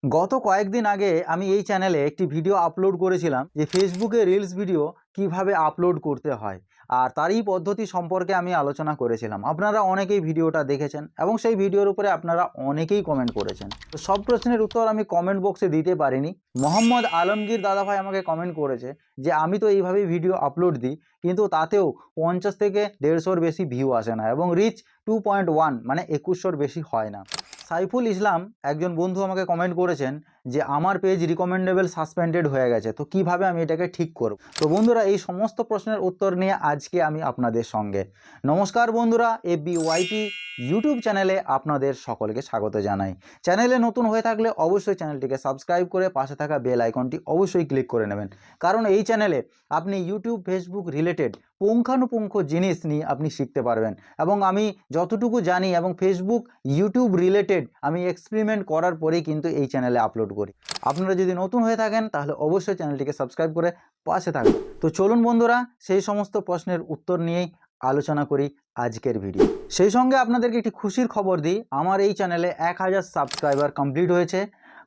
গত কয়েকদিন আগে আমি এই চ্যানেলে একটি ভিডিও আপলোড করেছিলাম যে ফেসবুকে রিলস ভিডিও কিভাবে আপলোড করতে হয়, আর তারই পদ্ধতি সম্পর্কে আমি আলোচনা করেছিলাম। আপনারা অনেকেই ভিডিওটা দেখেছেন এবং সেই ভিডিওর উপরে আপনারা অনেকেই কমেন্ট করেছেন। তো সব প্রশ্নের উত্তর আমি কমেন্ট বক্সে দিতে পারিনি। মোহাম্মদ আলমগীর দাদাভাই আমাকে কমেন্ট করেছে যে আমি তো এইভাবেই ভিডিও আপলোড দিই, কিন্তু তাতেও 50 থেকে 150-র বেশি ভিউ আসে না এবং রিচ 2.1 মানে 2100-র বেশি হয় না। সাইফুল ইসলাম একজন বন্ধু আমাকে কমেন্ট করেছেন যে আমার পেজ রিকমেন্ডেবল সাসপেন্ডেড হয়ে গেছে, তো কিভাবে আমি এটাকে ঠিক করব। তো বন্ধুরা, এই সমস্ত প্রশ্নের উত্তর নিয়ে আজকে আমি আপনাদের সঙ্গে। নমস্কার বন্ধুরা, FBYT ইউটিউব চ্যানেলে আপনাদের সকলকে স্বাগত জানাই। চ্যানেলে নতুন হয়ে থাকলে অবশ্যই চ্যানেলটিকে সাবস্ক্রাইব করে পাশে থাকা বেল আইকনটি অবশ্যই ক্লিক করে নেবেন, কারণ এই চ্যানেলে আপনি ইউটিউব ফেসবুক রিলেটেড পুঙ্খানুপুঙ্খ জিনিস নিয়ে আপনি শিখতে পারবেন। এবং আমি যতটুকু জানি এবং ফেসবুক ইউটিউব রিলেটেড আমি এক্সপেরিমেন্ট করার পরেই কিন্তু এই চ্যানেলে আপলোড করি। আপনারা যদি নতুন হয়ে থাকেন তাহলে অবশ্যই চ্যানেলটিকে সাবস্ক্রাইব করে পাশে থাকবেন। তো চলুন বন্ধুরা, সেই সমস্ত প্রশ্নের উত্তর নিয়েই আলোচনা করি আজকের ভিডিও। সেই সঙ্গে আপনাদেরকে একটি খুশির খবর দিই, আমার এই চ্যানেলে 1000 সাবস্ক্রাইবার কমপ্লিট হয়েছে।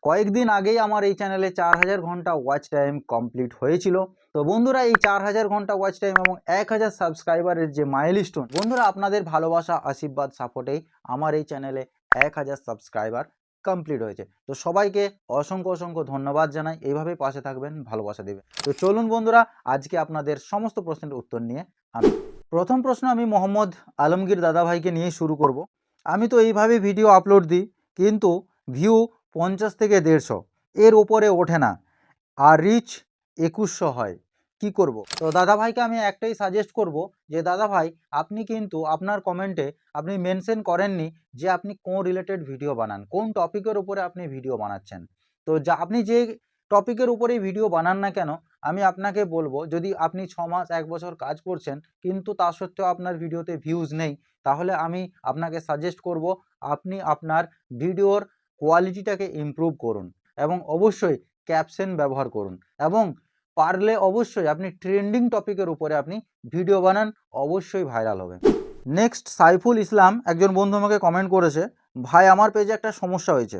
কয়েকদিন আগেই আমার এই চ্যানেলে 4000 ঘন্টা ওয়াচ টাইম কমপ্লিট হয়েছিল। তো বন্ধুরা, এই 4000 ঘন্টা ওয়াচ টাইম এবং 1000 সাবস্ক্রাইবারের যে মাইলস্টোন, বন্ধুরা আপনাদের ভালোবাসা, আশীর্বাদ, সাপোর্টেই আমার এই চ্যানেলে 1000 সাবস্ক্রাইবার কমপ্লিট হয়েছে। তো সবাইকে অসংখ্য অসংখ্য ধন্যবাদ জানাই, এইভাবেই পাশে থাকবেন, ভালোবাসা দেবেন। তো চলুন বন্ধুরা, আজকে আপনাদের সমস্ত প্রশ্নের উত্তর নিয়ে আমি প্রথম প্রশ্ন আমি মোহাম্মদ আলমগীর দাদাভাইকে নিয়ে শুরু করব। আমি তো এইভাবে ভিডিও আপলোড দিই, কিন্তু ভিউ 50 থেকে 150 এর ওপরে ওঠে না, আর রিচ 2100 হয়, কি করব। তো দাদাভাইকে আমি একটাই সাজেস্ট করব যে দাদাভাই, আপনি কিন্তু আপনার কমেন্টে আপনি মেনশন করেননি যে আপনি কোন রিলেটেড ভিডিও বানান, কোন টপিকের উপরে আপনি ভিডিও বানাচ্ছেন। তো আপনি যে টপিকের উপরেই ভিডিও বানান না কেন, আমি আপনাকে বলবো, যদি আপনি 6 মাস 1 বছর কাজ করছেন কিন্তু তা সত্ত্বেও আপনার ভিডিওতে ভিউজ নেই, তাহলে আমি আপনাকে সাজেস্ট করব আপনি আপনার ভিডিওর কোয়ালিটিটাকে ইমপ্রুভ করুন এবং অবশ্যই ক্যাপশন ব্যবহার করুন, এবং পারলে অবশ্যই আপনি ট্রেন্ডিং টপিকের উপরে আপনি ভিডিও বানান, অবশ্যই ভাইরাল হবে। নেক্সট, সাইফুল ইসলাম একজন বন্ধু আমাকে কমেন্ট করেছে, ভাই আমার পেজে একটা সমস্যা হয়েছে,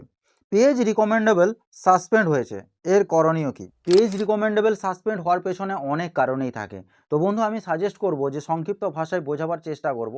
পেজ রিকমেন্ডেবল সাসপেন্ড হয়েছে, এর করণীয় কি। পেজ রিকমেন্ডেবল সাসপেন্ড হওয়ার পেছনে অনেক কারণেই থাকে। তো বন্ধু, আমি সাজেস্ট করব যে সংক্ষিপ্ত ভাষায় বোঝাবার চেষ্টা করব,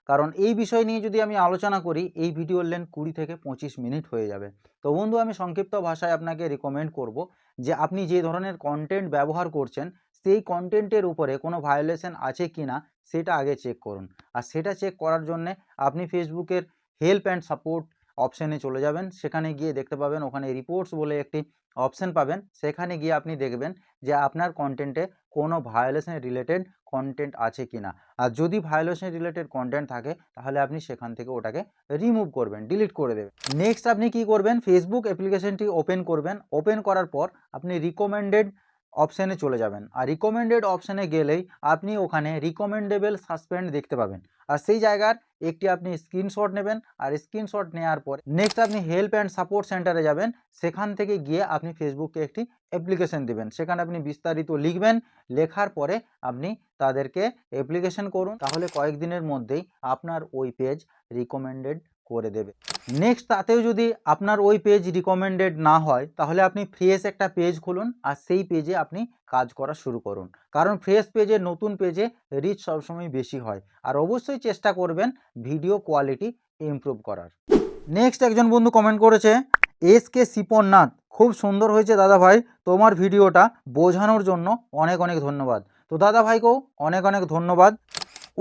কারণ এই বিষয় নিয়ে যদি আমি আলোচনা করি এই ভিডিওর লেন্থ 20 থেকে 25 মিনিট হয়ে যাবে। তো বন্ধু, আমি সংক্ষিপ্ত ভাষায় আপনাকে রিকমেন্ড করব যে আপনি যে ধরনের কন্টেন্ট ব্যবহার করছেন সেই কন্টেন্টের উপরে কোনো ভায়োলেশন আছে কি না সেটা আগে চেক করুন। আর সেটা চেক করার জন্যে আপনি ফেসবুকের হেল্প অ্যান্ড সাপোর্ট অপশানে চলে যাবেন। সেখানে গিয়ে দেখতে পাবেন ওখানে রিপোর্টস বলে একটি অপশান পাবেন, সেখানে গিয়ে আপনি দেখবেন যে আপনার কন্টেন্টে কোনো ভায়োলেশন রিলেটেড কন্টেন্ট আছে কি না। আর যদি ভায়োলেশন রিলেটেড কন্টেন্ট থাকে তাহলে আপনি সেখান থেকে ওটাকে রিমুভ করবেন, ডিলিট করে দেবেন। নেক্সট আপনি কি করবেন, ফেসবুক অ্যাপ্লিকেশনটি ওপেন করবেন। ওপেন করার পর আপনি রিকমেন্ডেড অপশানে চলে যাবেন, আর রিকমেন্ডেড অপশানে গেলেই আপনি ওখানে রিকমেন্ডেবল সাসপেন্ড দেখতে পাবেন। আর সেই জায়গার একটি আপনি স্ক্রিনশট নেবেন, আর স্ক্রিনশট নেওয়ার পর নেক্সট আপনি হেল্প অ্যান্ড সাপোর্ট সেন্টারে যাবেন। সেখান থেকে গিয়ে আপনি ফেসবুককে একটি অ্যাপ্লিকেশন দেবেন, সেখানে আপনি বিস্তারিত লিখবেন। লেখার পরে আপনি তাদেরকে অ্যাপ্লিকেশন করুন, তাহলে কয়েকদিনের মধ্যেই আপনার ওই পেজ রিকমেন্ডেড করে দেবে। নেক্সট, তাতেও যদি আপনার ওই পেজ রিকমেন্ডেড না হয় তাহলে আপনি ফ্রেশ একটা পেজ খুলুন, আর সেই পেজে আপনি কাজ করা শুরু করুন, কারণ ফ্রেশ পেজে, নতুন পেজে রিচ সবসময় বেশি হয়। আর অবশ্যই চেষ্টা করবেন ভিডিও কোয়ালিটি ইমপ্রুভ করার। নেক্সট একজন বন্ধু কমেন্ট করেছে, SK শিপননাথ, খুব সুন্দর হয়েছে দাদা ভাই, তোমার ভিডিওটা বোঝানোর জন্য অনেক অনেক ধন্যবাদ। তো দাদা ভাইকেও অনেক অনেক ধন্যবাদ।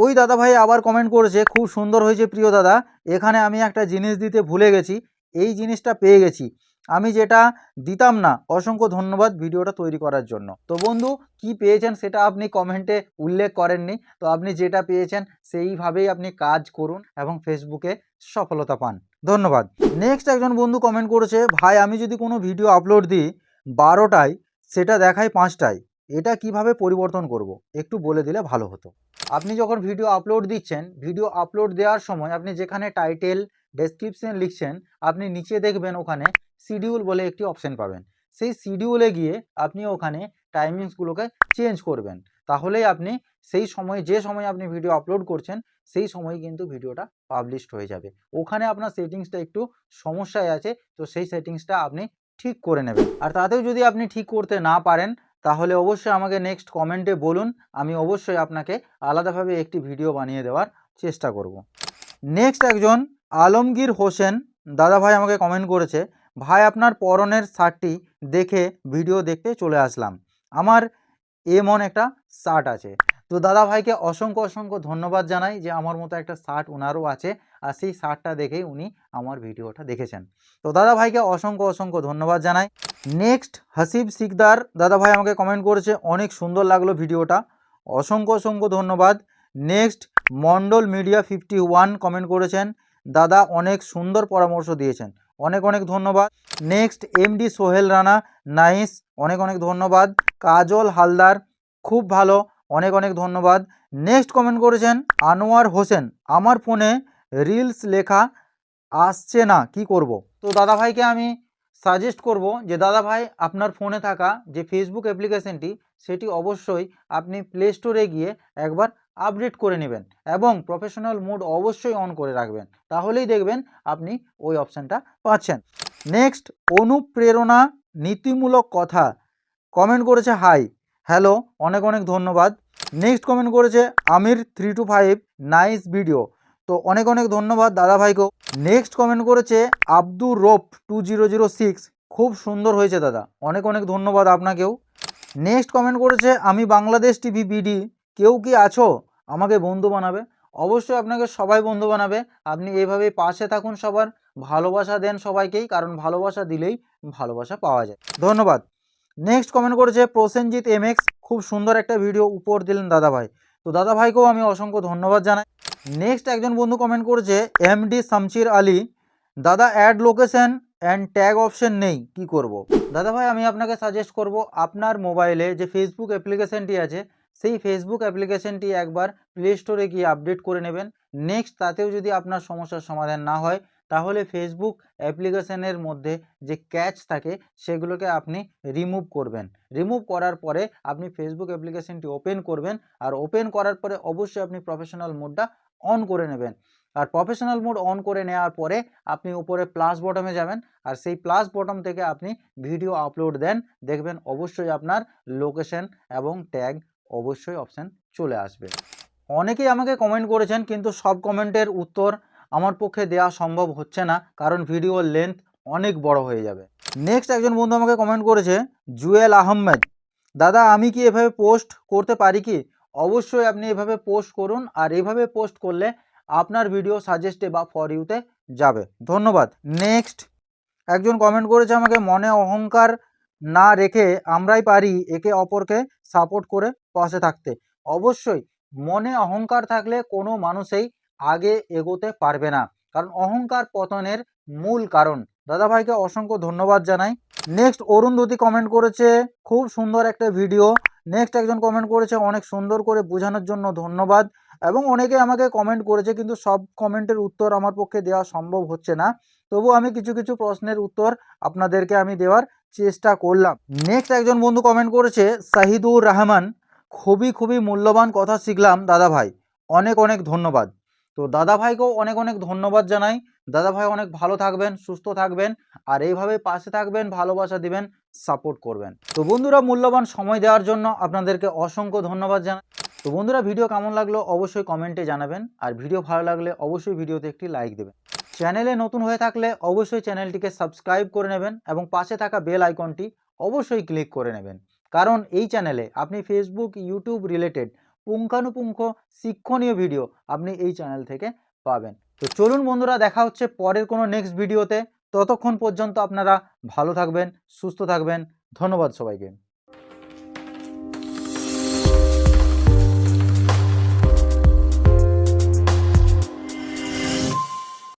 ওই দাদা ভাই আবার কমেন্ট করেছে, খুব সুন্দর হয়েছে প্রিয় দাদা, এখানে আমি একটা জিনিস দিতে ভুলে গেছি, এই জিনিসটা পেয়ে গেছি, আমি যেটা দিতাম না। অসংখ্য ধন্যবাদ ভিডিওটা তৈরি করার জন্য। তো বন্ধু, কি পেয়েছেন সেটা আপনি কমেন্টে উল্লেখ করেননি, তো আপনি যেটা পেয়েছেন সেইভাবেই আপনি কাজ করুন এবং ফেসবুকে সফলতা পান। ধন্যবাদ। নেক্সট একজন বন্ধু কমেন্ট করেছে, ভাই আমি যদি কোনো ভিডিও আপলোড দিই 12টায়, সেটা দেখায় 5টায়, এটা কিভাবে পরিবর্তন করব, একটু বলে দিলে ভালো হতো। আপনি যখন ভিডিও আপলোড দিচ্ছেন, ভিডিও আপলোড দেওয়ার সময় আপনি যেখানে টাইটেল, ডেসক্রিপশন লিখছেন, আপনি নিচে দেখবেন ওখানে শিডিউল বলে একটি অপশন পাবেন। সেই শিডিউলে গিয়ে আপনি ওখানে টাইমিংসগুলোকে চেঞ্জ করবেন, তাহলেই আপনি সেই সময়, যে সময় আপনি ভিডিও আপলোড করছেন সেই সময় কিন্তু ভিডিওটা পাবলিশড হয়ে যাবে। ওখানে আপনার সেটিংসটা একটু সমস্যায় আছে, তো সেই সেটিংসটা আপনি ঠিক করে নেবেন। আর তাতেও যদি আপনি ঠিক করতে না পারেন তাহলে অবশ্যই আমাকে নেক্সট কমেন্টে বলুন, আমি অবশ্যই আপনাকে আলাদাভাবে একটি ভিডিও বানিয়ে দেওয়ার চেষ্টা করব। নেক্সট একজন আলমগীর হোসেন দাদাভাই আমাকে কমেন্ট করেছে, ভাই আপনার পরনের শার্টটি দেখে ভিডিও দেখতে চলে আসলাম, আমার এমন একটা শার্ট আছে। তো দাদাভাইকে অসংখ্য অসংখ্য ধন্যবাদ জানাই যে আমার মতো একটা শার্ট ওনারও আছে, আর সেই শার্টটা দেখেই উনি আমার ভিডিওটা দেখেছেন। তো দাদাভাইকে অসংখ্য অসংখ্য ধন্যবাদ জানাই। নেক্সট হাসিব সিকদার দাদাভাই আমাকে কমেন্ট করেছে, অনেক সুন্দর লাগলো ভিডিওটা, অসংখ্য অসংখ্য ধন্যবাদ। নেক্সট মন্ডল মিডিয়া 51 কমেন্ট করেছেন, দাদা অনেক সুন্দর পরামর্শ দিয়েছেন, অনেক অনেক ধন্যবাদ। Next MD Sohel Rana, nice, অনেক অনেক ধন্যবাদ। কাজল হালদার, খুব ভালো, অনেক অনেক ধন্যবাদ। নেক্সট কমেন্ট করেছেন আনোয়ার হোসেন, আমার ফোনে রিলস লেখা আসছে না, কি করব। তো দাদাভাইকে আমি সাজেস্ট করব যে দাদাভাই আপনার ফোনে থাকা যে ফেসবুক অ্যাপ্লিকেশনটি সেটি অবশ্যই আপনি প্লে স্টোরে গিয়ে একবার আপডেট করে নেবেন এবং প্রফেশনাল মোড অবশ্যই অন করে রাখবেন, তাহলেই দেখবেন আপনি ওই অপশানটা পাচ্ছেন। নেক্সট অনুপ্রেরণা নীতিমূলক কথা কমেন্ট করেছে, হাই, হ্যালো, অনেক অনেক ধন্যবাদ। নেক্সট কমেন্ট করেছে আমির 325, নাইস ভিডিও, তো অনেক অনেক ধন্যবাদ দাদাভাইকেও। নেক্সট কমেন্ট করেছে আব্দুর রোপ 2006, খুব সুন্দর হয়েছে দাদা, অনেক অনেক ধন্যবাদ আপনাকেও। নেক্সট কমেন্ট করেছে আমি বাংলাদেশ টিভি বিডি, কেউ কি আছো আমাকে বন্ধু বানাবে। অবশ্যই আপনাকে সবাই বন্ধু বানাবে, আপনি এইভাবেই পাশে থাকুন সবার, ভালোবাসা দেন সবাইকেই, কারণ ভালোবাসা দিলেই ভালোবাসা পাওয়া যায়। ধন্যবাদ। নেক্সট কমেন্ট করেছে প্রসেনজিৎ MX, খুব সুন্দর একটা ভিডিও উপহার দিলেন দাদাভাই, তো দাদাভাইকেও আমি অসংখ্য ধন্যবাদ জানাই। নেক্সট একজন বন্ধু কমেন্ট করেছে এমডি শামসির আলী, দাদা add location and tag option নেই, কি করব। দাদাভাই আমি আপনাকে সাজেস্ট করব আপনার মোবাইলে যে ফেসবুক অ্যাপ্লিকেশনটি আছে সেই ফেসবুক অ্যাপ্লিকেশনটি একবার প্লে স্টোরে গিয়ে আপডেট করে নেবেন। নেক্সট তাতেও যদি আপনার সমস্যার সমাধান না হয় তাহলে ফেসবুক অ্যাপ্লিকেশনের মধ্যে যে ক্যাচ থাকে সেগুলোকে আপনি রিমুভ করবেন। রিমুভ করার পরে আপনি ফেসবুক অ্যাপ্লিকেশনটি ওপেন করবেন, আর ওপেন করার পরে অবশ্যই আপনি প্রফেশনাল মোডটা অন করে নেবেন। আর প্রফেশনাল মোড অন করে নেওয়ার পরে আপনি উপরে প্লাস বটমে যাবেন, আর সেই প্লাস বটম থেকে আপনি ভিডিও আপলোড দেন, দেখবেন অবশ্যই আপনার লোকেশন এবং ট্যাগ অবশ্যই অপশান চলে আসবে। অনেকেই আমাকে কমেন্ট করেছেন কিন্তু সব কমেন্টের উত্তর আমার পক্ষে দেওয়া সম্ভব হচ্ছে না, কারণ ভিডিওর লেন্থ অনেক বড় হয়ে যাবে। নেক্সট একজন বন্ধু আমাকে কমেন্ট করেছে জুয়েল আহমেদ, দাদা আমি কি এভাবে পোস্ট করতে পারি কি। অবশ্যই আপনি এভাবে পোস্ট করুন, আর এভাবে পোস্ট করলে আপনার ভিডিও সাজেস্টে বা ফর ইউতে যাবে। ধন্যবাদ। নেক্সট একজন কমেন্ট করেছে আমাকে, মনে অহংকার না রেখে আমরাই পারি একে অপরকে সাপোর্ট করে পাশে থাকতে। অবশ্যই মনে অহংকার থাকলে কোনো মানুষই আগে এগোতে পারবে না, কারণ অহংকার পতনের মূল কারণ। দাদাভাইকে অসংখ্য ধন্যবাদ জানাই। নেক্সট অরুন্ধতী কমেন্ট করেছে খুব সুন্দর একটা ভিডিও। নেক্সট একজন কমেন্ট করেছে অনেক সুন্দর করে বোঝানোর জন্য ধন্যবাদ, এবং অনেকে আমাকে কমেন্ট করেছে কিন্তু সব কমেন্টের উত্তর আমার পক্ষে দেওয়া সম্ভব হচ্ছে না, তবু আমি কিছু কিছু প্রশ্নের উত্তর আপনাদেরকে আমি দেওয়ার চেষ্টা করলাম। নেক্সট একজন বন্ধু কমেন্ট করেছে শাহিদুর রহমান, খুবই মূল্যবান কথা শিখলাম দাদাভাই, অনেক অনেক ধন্যবাদ। তো দাদাভাইকেও অনেক অনেক ধন্যবাদ জানাই। দাদাভাই অনেক ভালো থাকবেন, সুস্থ থাকবেন, আর এইভাবে পাশে থাকবেন, ভালোবাসা দিবেন, সাপোর্ট করবেন। তো বন্ধুরা মূল্যবান সময় দেওয়ার জন্য আপনাদেরকে অসংখ্য ধন্যবাদ জানাই। তো বন্ধুরা ভিডিও কেমন লাগলো অবশ্যই কমেন্টে জানাবেন, আর ভিডিও ভালো লাগলে অবশ্যই ভিডিওতে একটি লাইক দেবেন। চ্যানেলে নতুন হয়ে থাকলে অবশ্যই চ্যানেলটিকে সাবস্ক্রাইব করে নেবেন এবং পাশে থাকা বেল আইকনটি অবশ্যই ক্লিক করে নেবেন, কারণ এই চ্যানেলে আপনি ফেসবুক ইউটিউব রিলেটেড পুঙ্খানুপুঙ্খ শিক্ষণীয় ভিডিও আপনি এই চ্যানেল থেকে পাবেন। তো চলুন বন্ধুরা, দেখা হচ্ছে পরের কোনো নেক্সট ভিডিওতে। ততক্ষণ পর্যন্ত আপনারা ভালো থাকবেন, সুস্থ থাকবেন। ধন্যবাদ সবাইকে।